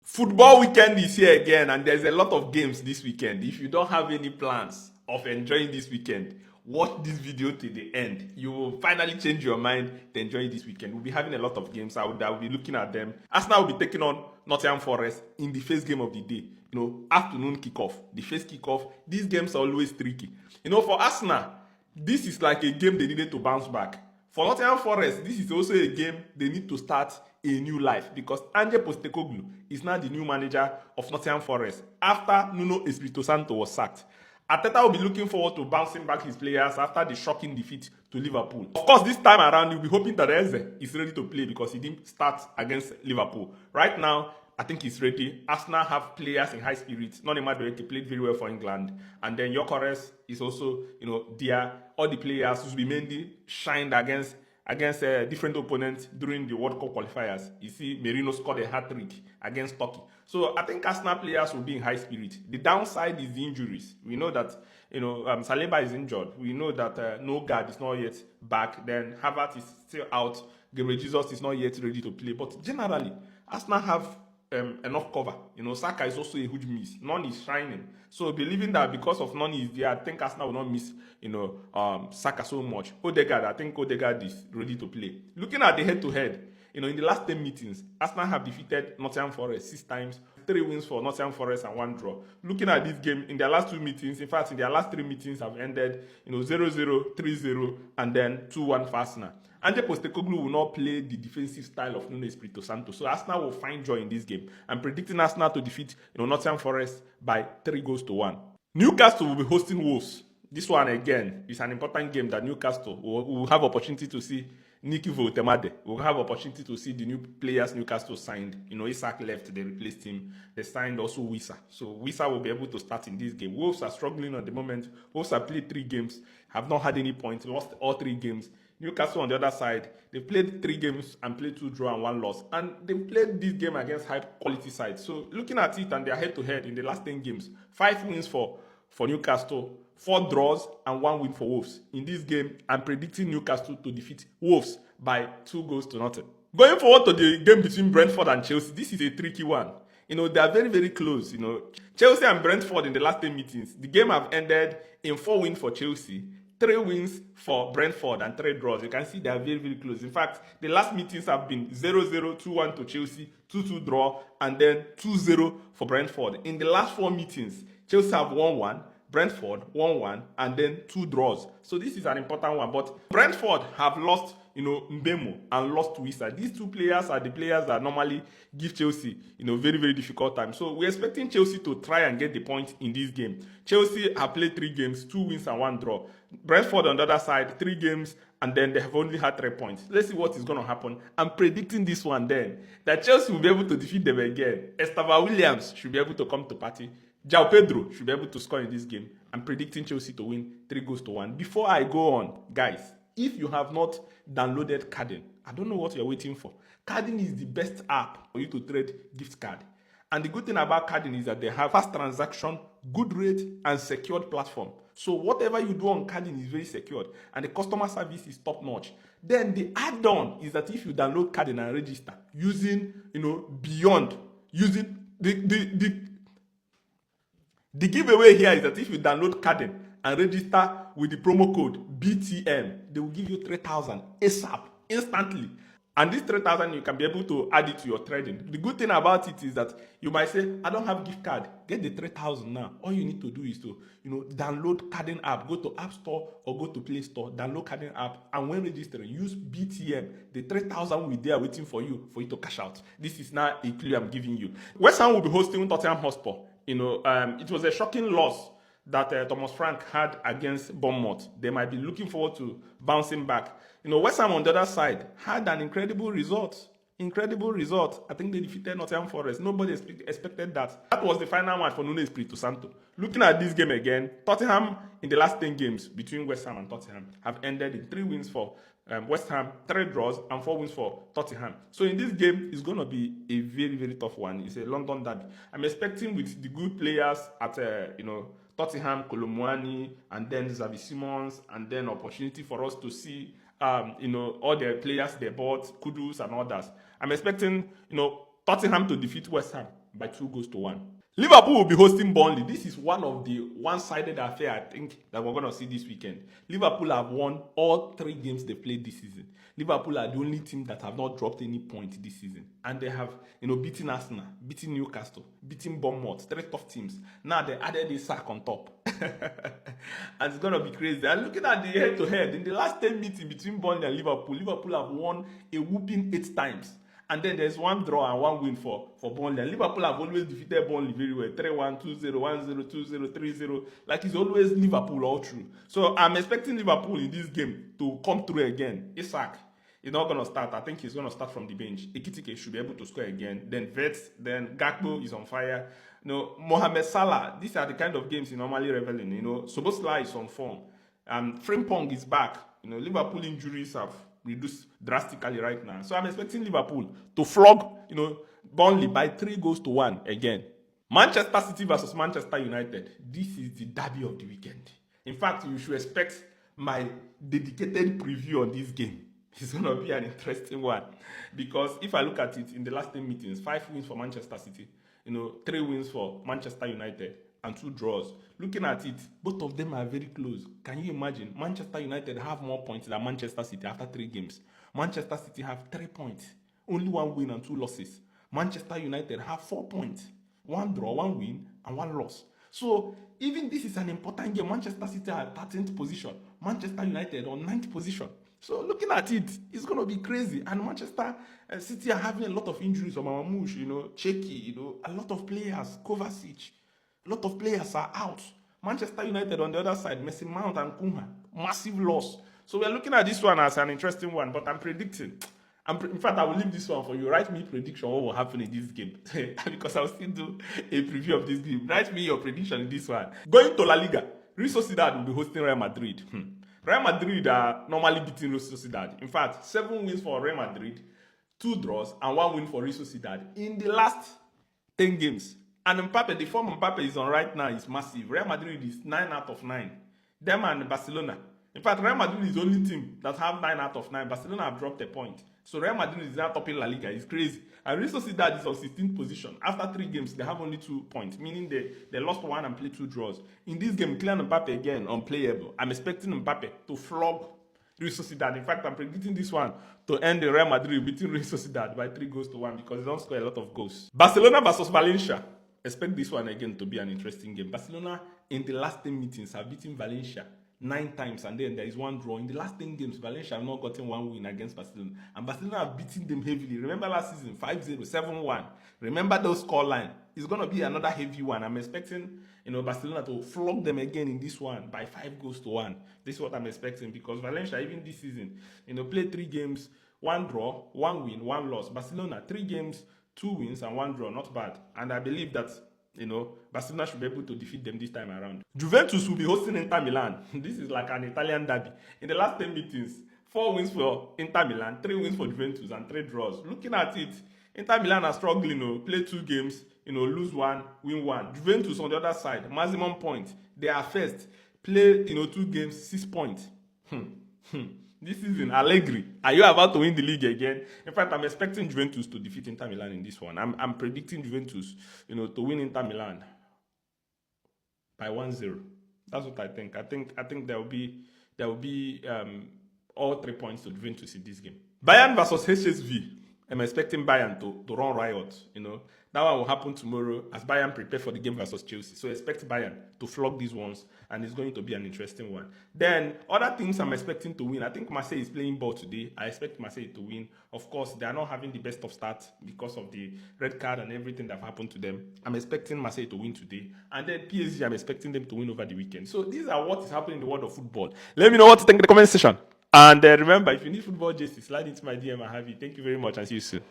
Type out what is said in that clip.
Football weekend is here again, and there's a lot of games this weekend. If you don't have any plans of enjoying this weekend, watch this video to the end. You will finally change your mind to enjoy this weekend. We'll be having a lot of games. I'll be looking at them. Arsenal will be taking on Nottingham Forest in the first game of the day. Afternoon kickoff, the first kickoff. These games are always tricky. For Arsenal, this is like a game they needed to bounce back. For Nottingham Forest, this is also a game they need to start a new life because Ange Postecoglou is now the new manager of Nottingham Forest after Nuno Espirito Santo was sacked. Arteta will be looking forward to bouncing back his players after the shocking defeat to Liverpool. Of course, this time around, you'll be hoping that Eze is ready to play because he didn't start against Liverpool. Right now, I think he's ready. Arsenal have players in high spirits. Noni Madueke played very well for England. And then Gyökeres is also, there. All the players who's been mainly shined against different opponents during the World Cup qualifiers. You see, Merino scored a hat-trick against Turkey. So I think Arsenal players will be in high spirit. The downside is the injuries. We know that, Saliba is injured. We know that Nogard is not yet back. Then Havertz is still out. Gabriel Jesus is not yet ready to play. But generally, Arsenal have enough cover. Saka is also a huge miss. None is shining. So believing that because of None is there, I think Arsenal will not miss, Saka so much. I think Odegaard is ready to play. Looking at the head-to-head, in the last 10 meetings, Arsenal have defeated Nottingham Forest 6 times, 3 wins for Nottingham Forest and 1 draw. Looking at this game, in their last 2 meetings, in fact, in their last 3 meetings have ended, 0-0, 3-0, and then 2-1 for Arsenal. Ange Postecoglou will not play the defensive style of Nuno Espirito Santo. So Arsenal will find joy in this game. I'm predicting Arsenal to defeat Nottingham Forest by 3-1. Newcastle will be hosting Wolves. This one again is an important game that Newcastle will have opportunity to see Nicky Voltemade. We'll have opportunity to see the new players Newcastle signed. Isak left, they replaced him. They signed also Wissa. So Wissa will be able to start in this game. Wolves are struggling at the moment. Wolves have played 3 games, have not had any points, lost all 3 games. Newcastle on the other side, they played 3 games and played 2 draw and 1 loss. And they played this game against high quality sides. So looking at it and their head-to-head in the last 10 games, 5 wins for Newcastle, 4 draws and 1 win for Wolves. In this game, I'm predicting Newcastle to defeat Wolves by 2-0. Going forward to the game between Brentford and Chelsea, this is a tricky one. They are very, very close. Chelsea and Brentford in the last 10 meetings, the game have ended in 4 wins for Chelsea, 3 wins for Brentford and 3 draws. You can see they are very, very close. In fact, the last meetings have been 0-0, 2-1 to Chelsea, 2-2 draw, and then 2-0 for Brentford. In the last 4 meetings, Chelsea have won 1, Brentford 1-1, and then 2 draws. So this is an important one. But Brentford have lost, Mbemo and lost Wissa. These 2 players are the players that normally give Chelsea, very, very difficult time. So we're expecting Chelsea to try and get the point in this game. Chelsea have played 3 games, 2 wins and 1 draw. Brentford on the other side, 3 games, and then they have only had 3 points. Let's see what is going to happen. I'm predicting this one then, that Chelsea will be able to defeat them again. Estava Williams should be able to come to party. João Pedro should be able to score in this game. I'm predicting Chelsea to win 3-1. Before I go on, guys, if you have not downloaded Cardin, I don't know what you're waiting for. Cardin is the best app for you to trade gift card. And the good thing about Cardin is that they have fast transaction, good rate, and secured platform. So whatever you do on Cardin is very secured, and the customer service is top notch. Then the add-on is that if you download Cardin and register using, Beyond, using the giveaway here is that if you download Cardin and register with the promo code BTM, they will give you 3,000 ASAP, instantly. And this 3,000, you can be able to add it to your trading. The good thing about it is that you might say, I don't have gift card. Get the 3,000 now. All you need to do is to, download Cardin app. Go to App Store or go to Play Store. Download Cardin app. And when registering, use BTM. The 3,000 will be there waiting for you to cash out. This is now a clue I'm giving you. West Ham will be hosting Tottenham Hotspur. It was a shocking loss that Thomas Frank had against Bournemouth. They might be looking forward to bouncing back. West Ham on the other side had an incredible result. I think they defeated Nottingham Forest. Nobody expected that. That was the final match for Nuno Espirito Santo. Looking at this game again, Tottenham in the last 10 games between West Ham and Tottenham have ended in 3 wins for West Ham, 3 draws, and 4 wins for Tottenham. So in this game, it's going to be a very, very tough one. It's a London derby. I'm expecting with the good players at, Tottenham, Kolomwani, and then Xavi Simons, and then opportunity for us to see, all the players they bought, Kudus and others. I'm expecting, Tottenham to defeat West Ham by 2-1. Liverpool will be hosting Burnley. This is one of the one-sided affair I think that we're going to see this weekend. Liverpool have won all 3 games they played this season. Liverpool are the only team that have not dropped any point this season. And they have, beaten Arsenal, beaten Newcastle, beaten Bournemouth, 3 tough teams. Now they added a sack on top. And it's going to be crazy. And looking at the head-to-head, in the last 10 meetings between Burnley and Liverpool, Liverpool have won a whooping 8 times. And then there's 1 draw and 1 win for Burnley. And Liverpool have always defeated Burnley very well. 3-1, 2-0, 1-0, 2-0, 3-0. Like, it's always Liverpool all through. So I'm expecting Liverpool in this game to come through again. Isak is not going to start. I think he's going to start from the bench. Ekitike should be able to score again. Then Vets, then Gakpo is on fire. Mohamed Salah. These are the kind of games he normally revel in. Szoboszlai is on form. Frimpong is back. Liverpool injuries have reduced drastically right now. So I'm expecting Liverpool to flog, Burnley by 3-1 again. Manchester City versus Manchester United. This is the derby of the weekend. In fact, you should expect my dedicated preview on this game. It's going to be an interesting one. Because if I look at it, in the last 10 meetings, 5 wins for Manchester City, 3 wins for Manchester United, and 2 draws. Looking at it, both of them are very close. Can you imagine? Manchester United have more points than Manchester City after 3 games. Manchester City have 3 points. Only 1 win and 2 losses. Manchester United have 4 points. 1 draw, 1 win, and 1 loss. So, even this is an important game. Manchester City are at 13th position. Manchester United on 9th position. So, looking at it, it's going to be crazy. And Manchester City are having a lot of injuries. Marmoush, Cheki, a lot of players, Kovacic. A lot of players are out. Manchester United on the other side, Mason Mount and Koeman, massive loss. So we're looking at this one as an interesting one, but I'm predicting. In fact, I will leave this one for you. Write me prediction what will happen in this game. Because I'll still do a preview of this game. Write me your prediction in this one. Going to La Liga, Real Sociedad will be hosting Real Madrid. Real Madrid are normally beating Real Sociedad. In fact, 7 wins for Real Madrid, 2 draws, and 1 win for Real Sociedad in the last 10 games. And Mbappe, the form Mbappe is on right now is massive. Real Madrid is 9 out of 9. Them and Barcelona. In fact, Real Madrid is the only team that have 9 out of 9. Barcelona have dropped a point. So Real Madrid is now topping La Liga. It's crazy. And Real Sociedad is on 16th position. After 3 games, they have only 2 points, meaning they lost 1 and played 2 draws. In this game, Kylian Mbappe again, unplayable. I'm expecting Mbappe to flog Real Sociedad. In fact, I'm predicting this one to end the Real Madrid beating Real Sociedad by 3-1 because they don't score a lot of goals. Barcelona versus Valencia. Expect this one again to be an interesting game. Barcelona in the last 10 meetings have beaten Valencia 9 times and then there is 1 draw. In the last 10 games, Valencia have not gotten 1 win against Barcelona. And Barcelona have beaten them heavily. Remember last season, 5-0, 7-1. Remember those scoreline. It's going to be another heavy one. I'm expecting Barcelona to flog them again in this one by 5-1. This is what I'm expecting because Valencia, even this season, played 3 games, 1 draw, 1 win, 1 loss. Barcelona, 3 games, 2 wins and 1 draw, not bad. And I believe that, Barcelona should be able to defeat them this time around. Juventus will be hosting Inter Milan. This is like an Italian derby. In the last 10 meetings, 4 wins for Inter Milan, 3 wins for Juventus, and 3 draws. Looking at it, Inter Milan are struggling, play 2 games, lose 1, win 1. Juventus on the other side, maximum points. They are first, play, 2 games, 6 points. This season, Allegri, are you about to win the league again? In fact, I'm expecting Juventus to defeat Inter Milan in this one. I'm predicting Juventus, to win Inter Milan by 1-0. That's what I think. I think there will be all 3 points to Juventus in this game. Bayern versus HSV. I'm expecting Bayern to run riot. That one will happen tomorrow as Bayern prepare for the game versus Chelsea. So expect Bayern to flog these ones, and it's going to be an interesting one. Then other teams I'm expecting to win. I think Marseille is playing ball today. I expect Marseille to win. Of course, they are not having the best of starts because of the red card and everything that happened to them. I'm expecting Marseille to win today, and then PSG, I'm expecting them to win over the weekend. So these are what is happening in the world of football. Let me know what to think in the comment section. And remember, if you need football jerseys, slide into my DM. I have it. Thank you very much and see you soon.